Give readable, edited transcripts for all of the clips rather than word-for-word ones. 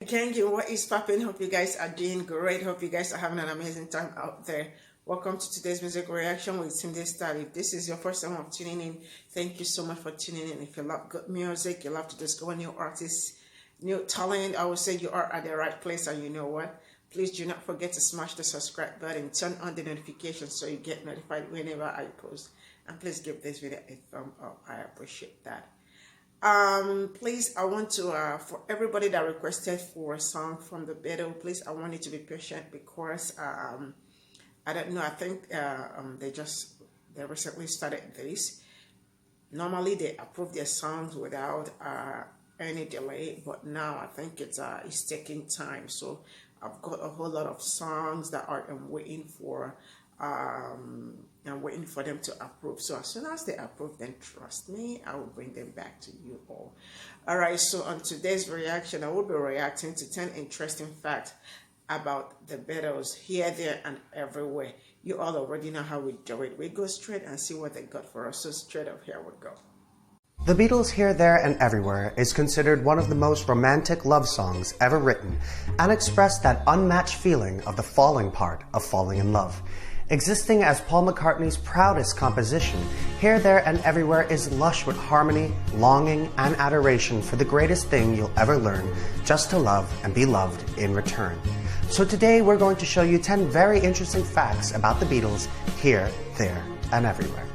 Thank you. What is popping? Hope you guys are doing great. Hope you guys are having an amazing time out there. Welcome to today's music reaction with Tim Star. If this is your first time of tuning in, thank you so much for tuning in. If you love good music, you love to discover new artists, new talent, I would say you are at the right place. And you know what? Please do not forget to smash the subscribe button, turn on the notifications so you get notified whenever I post. And please give this video a thumb up. I appreciate that. Please, I want to for everybody that requested for a song from the Beatles, please, I want you to be patient because I don't know, I think they recently started this. Normally they approve their songs without any delay, but now I think it's taking time. So I've got a whole lot of songs that I'm waiting for. I'm waiting for them to approve. So as soon as they approve, then trust me, I will bring them back to you all. All right, so on today's reaction, I will be reacting to 10 interesting facts about the Beatles here, there, and everywhere. You all already know how we do it. We go straight and see what they got for us. So straight up, here we go. The Beatles' Here, There, and Everywhere is considered one of the most romantic love songs ever written and expressed that unmatched feeling of the falling part of falling in love. Existing as Paul McCartney's proudest composition, Here, There, and Everywhere is lush with harmony, longing, and adoration for the greatest thing you'll ever learn, just to love and be loved in return. So today we're going to show you 10 very interesting facts about the Beatles' Here, There, and Everywhere.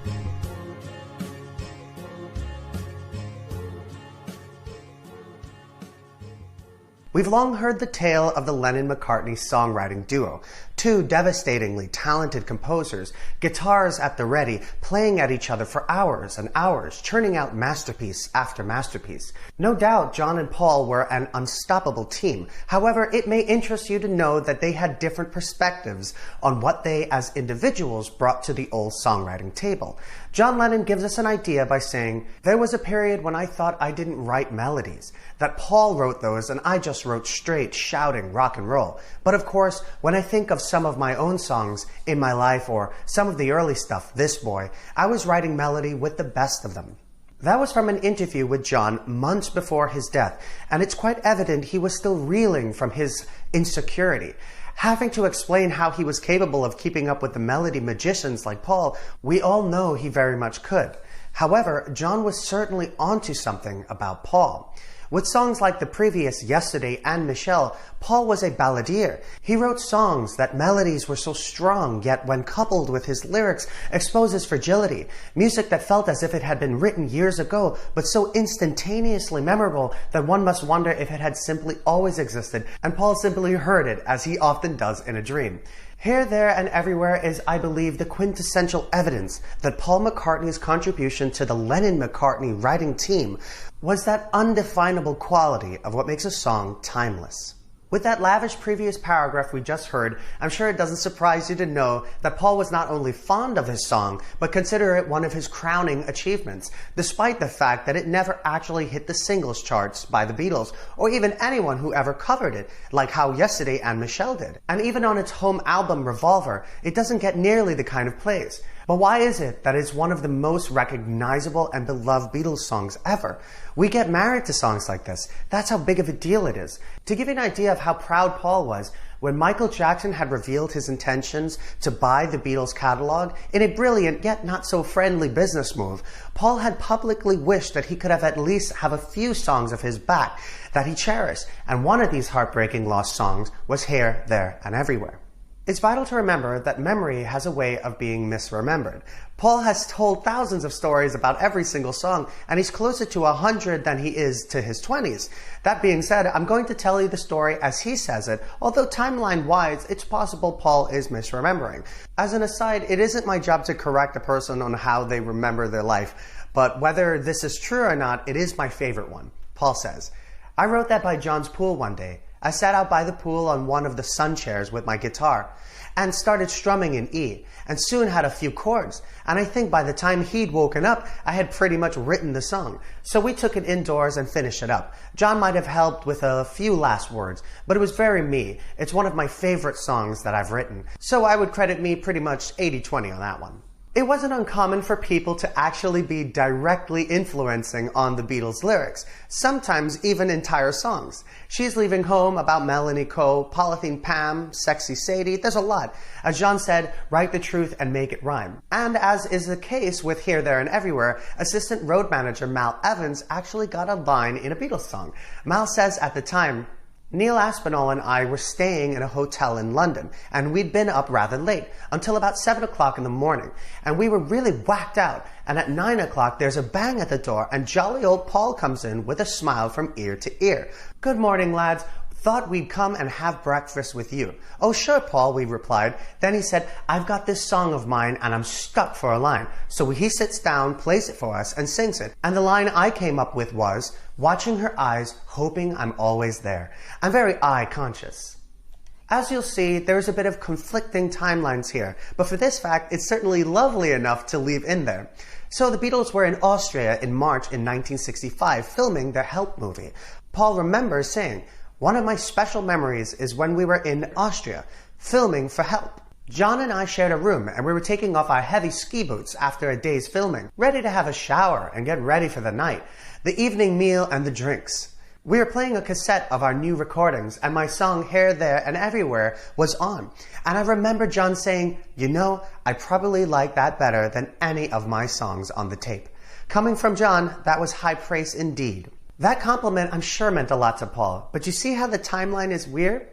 We've long heard the tale of the Lennon and McCartney songwriting duo, two devastatingly talented composers, guitars at the ready, playing at each other for hours and hours, churning out masterpiece after masterpiece. No doubt John and Paul were an unstoppable team. However, it may interest you to know that they had different perspectives on what they as individuals brought to the old songwriting table. John Lennon gives us an idea by saying, "There was a period when I thought I didn't write melodies, that Paul wrote those and I just wrote straight, shouting rock and roll. But of course, when I think of some of my own songs in my life or some of the early stuff, This Boy, I was writing melody with the best of them." That was from an interview with John months before his death, and it's quite evident he was still reeling from his insecurity. Having to explain how he was capable of keeping up with the melody magicians like Paul, we all know he very much could. However, John was certainly onto something about Paul. With songs like the previous Yesterday and Michelle, Paul was a balladeer. He wrote songs that melodies were so strong, yet when coupled with his lyrics, exposes fragility. Music that felt as if it had been written years ago, but so instantaneously memorable that one must wonder if it had simply always existed, and Paul simply heard it, as he often does in a dream. Here, There, and Everywhere is, I believe, the quintessential evidence that Paul McCartney's contribution to the Lennon-McCartney writing team was that undefinable quality of what makes a song timeless. With that lavish previous paragraph we just heard, I'm sure it doesn't surprise you to know that Paul was not only fond of his song, but considered it one of his crowning achievements, despite the fact that it never actually hit the singles charts by the Beatles, or even anyone who ever covered it, like how Yesterday and Michelle did. And even on its home album, Revolver, it doesn't get nearly the kind of plays. But why is it that it's one of the most recognizable and beloved Beatles songs ever? We get married to songs like this. That's how big of a deal it is. To give you an idea of how proud Paul was, when Michael Jackson had revealed his intentions to buy the Beatles catalog, in a brilliant yet not so friendly business move, Paul had publicly wished that he could have at least have a few songs of his back that he cherished, and one of these heartbreaking lost songs was Here, There, and Everywhere. It's vital to remember that memory has a way of being misremembered. Paul has told thousands of stories about every single song, and he's closer to 100 than he is to his 20s. That being said, I'm going to tell you the story as he says it, although timeline-wise, it's possible Paul is misremembering. As an aside, it isn't my job to correct a person on how they remember their life, but whether this is true or not, it is my favorite one. Paul says, "I wrote that by John's pool one day. I sat out by the pool on one of the sun chairs with my guitar and started strumming in E, and soon had a few chords, and I think by the time he'd woken up, I had pretty much written the song. So we took it indoors and finished it up. John might have helped with a few last words, but it was very me. It's one of my favorite songs that I've written, so I would credit me pretty much 80-20 on that one." It wasn't uncommon for people to actually be directly influencing on the Beatles' lyrics, sometimes even entire songs. She's Leaving Home, About Melanie Coe, Polythene Pam, Sexy Sadie, there's a lot. As John said, write the truth and make it rhyme. And as is the case with Here, There, and Everywhere, assistant road manager Mal Evans actually got a line in a Beatles song. Mal says at the time, Neil Aspinall and I were staying in a hotel in London, and we'd been up rather late, until about 7 o'clock in the morning, and we were really whacked out, and at 9 o'clock there's a bang at the door, and jolly old Paul comes in with a smile from ear to ear. Good morning, lads. Thought we'd come and have breakfast with you. Oh, sure, Paul, we replied. Then he said, I've got this song of mine and I'm stuck for a line. So he sits down, plays it for us, and sings it. And the line I came up with was, watching her eyes, hoping I'm always there. I'm very eye-conscious. As you'll see, there's a bit of conflicting timelines here, but for this fact, it's certainly lovely enough to leave in there. So the Beatles were in Austria in March in 1965, filming their Help movie. Paul remembers saying, one of my special memories is when we were in Austria, filming for Help. John and I shared a room, and we were taking off our heavy ski boots after a day's filming, ready to have a shower and get ready for the night, the evening meal and the drinks. We were playing a cassette of our new recordings, and my song Here, There, and Everywhere was on. And I remember John saying, you know, I probably like that better than any of my songs on the tape. Coming from John, that was high praise indeed. That compliment, I'm sure, meant a lot to Paul, but you see how the timeline is weird?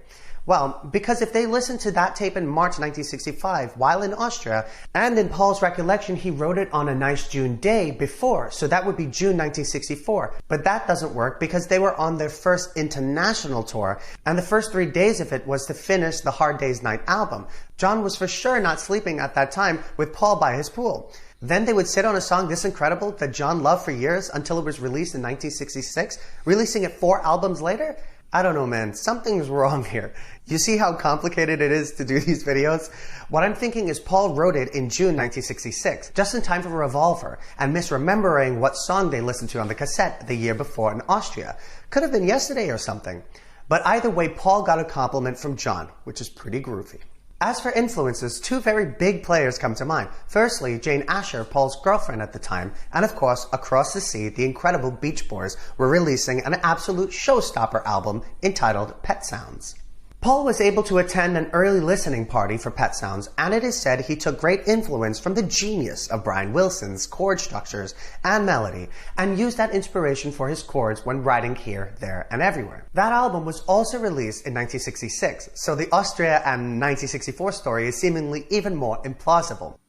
Well, because if they listened to that tape in March 1965 while in Austria, and in Paul's recollection he wrote it on a nice June day before, so that would be June 1964. But that doesn't work because they were on their first international tour, and the first 3 days of it was to finish the Hard Day's Night album. John was for sure not sleeping at that time with Paul by his pool. Then they would sit on a song this incredible that John loved for years until it was released in 1966, releasing it 4 albums later? I don't know, man. Something's wrong here. You see how complicated it is to do these videos? What I'm thinking is Paul wrote it in June 1966, just in time for Revolver, and misremembering what song they listened to on the cassette the year before in Austria. Could have been yesterday or something. But either way, Paul got a compliment from John, which is pretty groovy. As for influences, 2 very big players come to mind. Firstly, Jane Asher, Paul's girlfriend at the time, and of course, across the sea, the incredible Beach Boys were releasing an absolute showstopper album entitled Pet Sounds. Paul was able to attend an early listening party for Pet Sounds, and it is said he took great influence from the genius of Brian Wilson's chord structures and melody, and used that inspiration for his chords when writing Here, There, and Everywhere. That album was also released in 1966, so the Austria and 1964 story is seemingly even more implausible.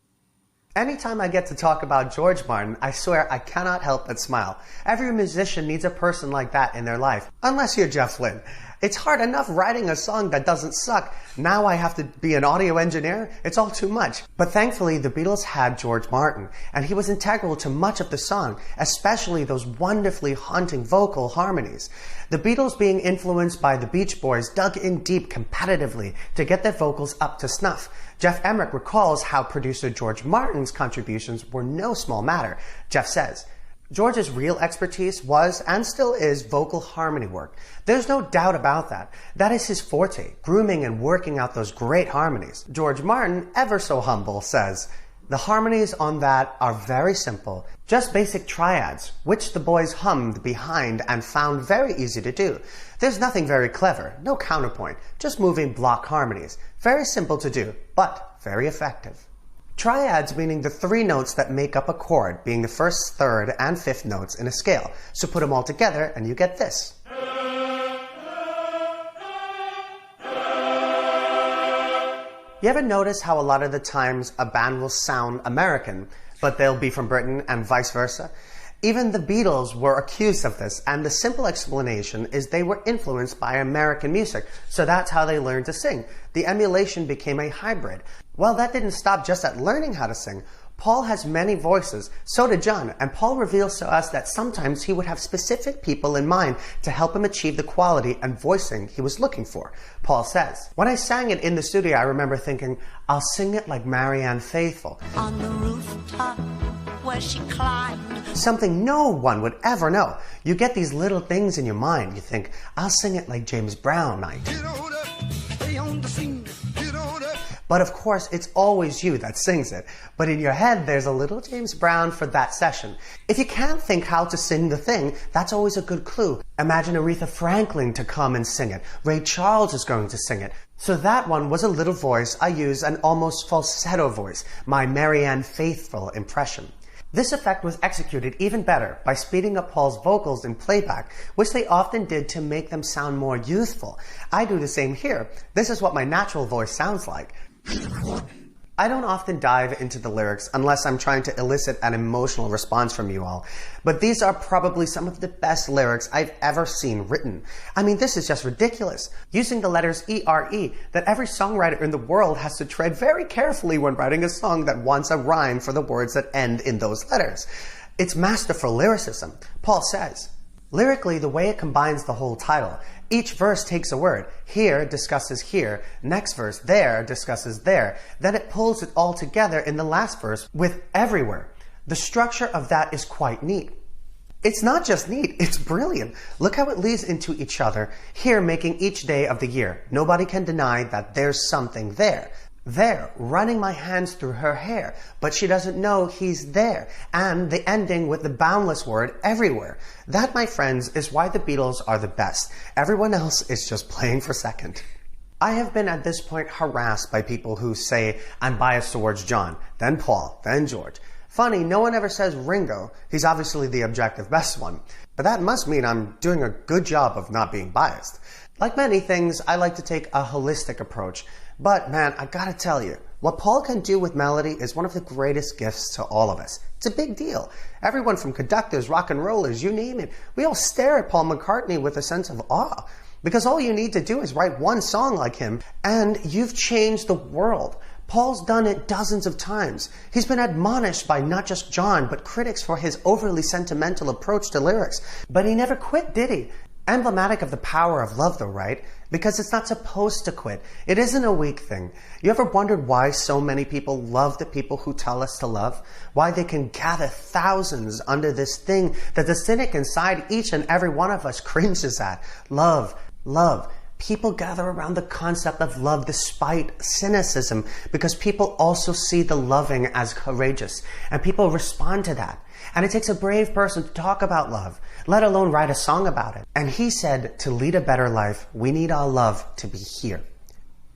Anytime I get to talk about George Martin, I swear I cannot help but smile. Every musician needs a person like that in their life, unless you're Jeff Lynne. It's hard enough writing a song that doesn't suck. Now I have to be an audio engineer? It's all too much. But thankfully, the Beatles had George Martin, and he was integral to much of the song, especially those wonderfully haunting vocal harmonies. The Beatles, being influenced by the Beach Boys, dug in deep competitively to get their vocals up to snuff. Jeff Emmerich recalls how producer George Martin's contributions were no small matter. Jeff says, George's real expertise was, and still is, vocal harmony work. There's no doubt about that. That is his forte, grooming and working out those great harmonies. George Martin, ever so humble, says, the harmonies on that are very simple, just basic triads, which the boys hummed behind and found very easy to do. There's nothing very clever, no counterpoint, just moving block harmonies. Very simple to do, but very effective. Triads meaning the 3 notes that make up a chord, being the first, third, and fifth notes in a scale. So put them all together and you get this. You ever notice how a lot of the times a band will sound American, but they'll be from Britain and vice versa? Even the Beatles were accused of this, and the simple explanation is they were influenced by American music, so that's how they learned to sing. The emulation became a hybrid. Well, that didn't stop just at learning how to sing. Paul has many voices, so did John, and Paul reveals to us that sometimes he would have specific people in mind to help him achieve the quality and voicing he was looking for. Paul says, when I sang it in the studio, I remember thinking, I'll sing it like Marianne Faithfull. On the rooftop where she climbed. Something no one would ever know. You get these little things in your mind. You think, I'll sing it like James Brown might. Get on up, stay on the scene. Get on up. But of course, it's always you that sings it. But in your head, there's a little James Brown for that session. If you can't think how to sing the thing, that's always a good clue. Imagine Aretha Franklin to come and sing it. Ray Charles is going to sing it. So that one was a little voice. I use an almost falsetto voice, my Marianne Faithfull impression. This effect was executed even better by speeding up Paul's vocals in playback, which they often did to make them sound more youthful. I do the same here. This is what my natural voice sounds like. I don't often dive into the lyrics unless I'm trying to elicit an emotional response from you all, but these are probably some of the best lyrics I've ever seen written. I mean, this is just ridiculous. Using the letters E-R-E that every songwriter in the world has to tread very carefully when writing a song that wants a rhyme for the words that end in those letters. It's masterful lyricism. Paul says, lyrically, the way it combines the whole title. Each verse takes a word. Here discusses here. Next verse, there discusses there. Then it pulls it all together in the last verse with everywhere. The structure of that is quite neat. It's not just neat, it's brilliant. Look how it leads into each other, here making each day of the year. Nobody can deny that there's something there. There, running my hands through her hair, but she doesn't know he's there. And the ending with the boundless word everywhere. That, my friends, is why the Beatles are the best. Everyone else is just playing for second. I have been at this point harassed by people who say I'm biased towards John, then Paul, then George. Funny, no one ever says Ringo. He's obviously the objective best one. But that must mean I'm doing a good job of not being biased. Like many things, I like to take a holistic approach. But man, I gotta tell you, what Paul can do with melody is one of the greatest gifts to all of us. It's a big deal. Everyone from conductors, rock and rollers, you name it. We all stare at Paul McCartney with a sense of awe. Because all you need to do is write one song like him, and you've changed the world. Paul's done it dozens of times. He's been admonished by not just John, but critics for his overly sentimental approach to lyrics. But he never quit, did he? Emblematic of the power of love, though, right? Because it's not supposed to quit. It isn't a weak thing. You ever wondered why so many people love the people who tell us to love? Why they can gather thousands under this thing that the cynic inside each and every one of us cringes at? Love, love. People gather around the concept of love despite cynicism because people also see the loving as courageous, and people respond to that. And it takes a brave person to talk about love, let alone write a song about it. And he said, to lead a better life, we need our love to be here.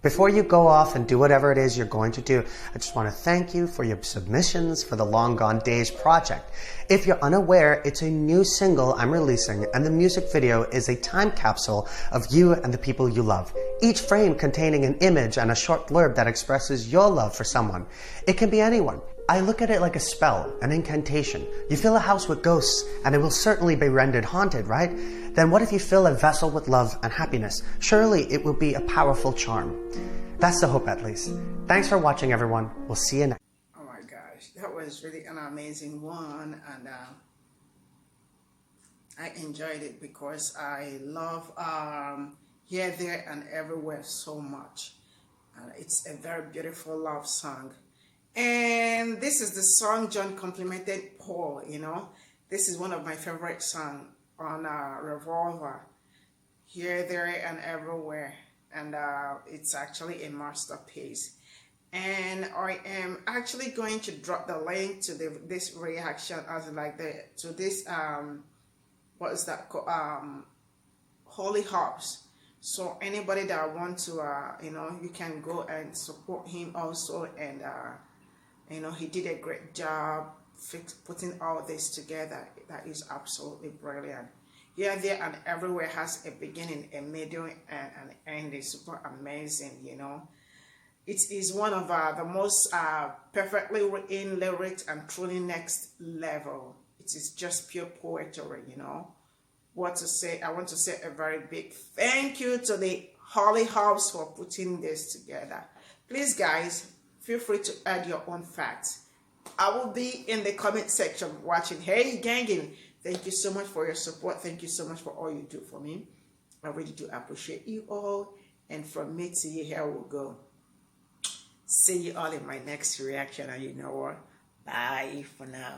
Before you go off and do whatever it is you're going to do, I just want to thank you for your submissions for the Long Gone Days project. If you're unaware, it's a new single I'm releasing, and the music video is a time capsule of you and the people you love. Each frame containing an image and a short blurb that expresses your love for someone. It can be anyone. I look at it like a spell, an incantation. You fill a house with ghosts, and it will certainly be rendered haunted, right? Then what if you fill a vessel with love and happiness? Surely it will be a powerful charm. That's the hope, at least. Thanks for watching, everyone. We'll see you next. Oh my gosh, that was really an amazing one, and I enjoyed it because I love Here, There, and Everywhere so much. It's a very beautiful love song. And this is the song John complimented Paul, you know. This is one of my favorite songs on Revolver, Here, There, and Everywhere. And it's actually a masterpiece. And I am actually going to drop the link to this reaction as like to this, what is that called? Holy Hops. So anybody that want to, you know, you can go and support him also. And, you know, he did a great job putting all this together. That is absolutely brilliant. Here, There, and Everywhere has a beginning, a middle, and an end. It's super amazing, you know. It is one of the most perfectly written lyrics and truly next level. It is just pure poetry, you know. What to say? I want to say a very big thank you to the Holy House for putting this together. Please, guys, feel free to add your own facts. I will be in the comment section watching. Hey, gangin', thank you so much for your support. Thank you so much for all you do for me. I really do appreciate you all. And from me to you, here we'll go. See you all in my next reaction. And you know what? Bye for now.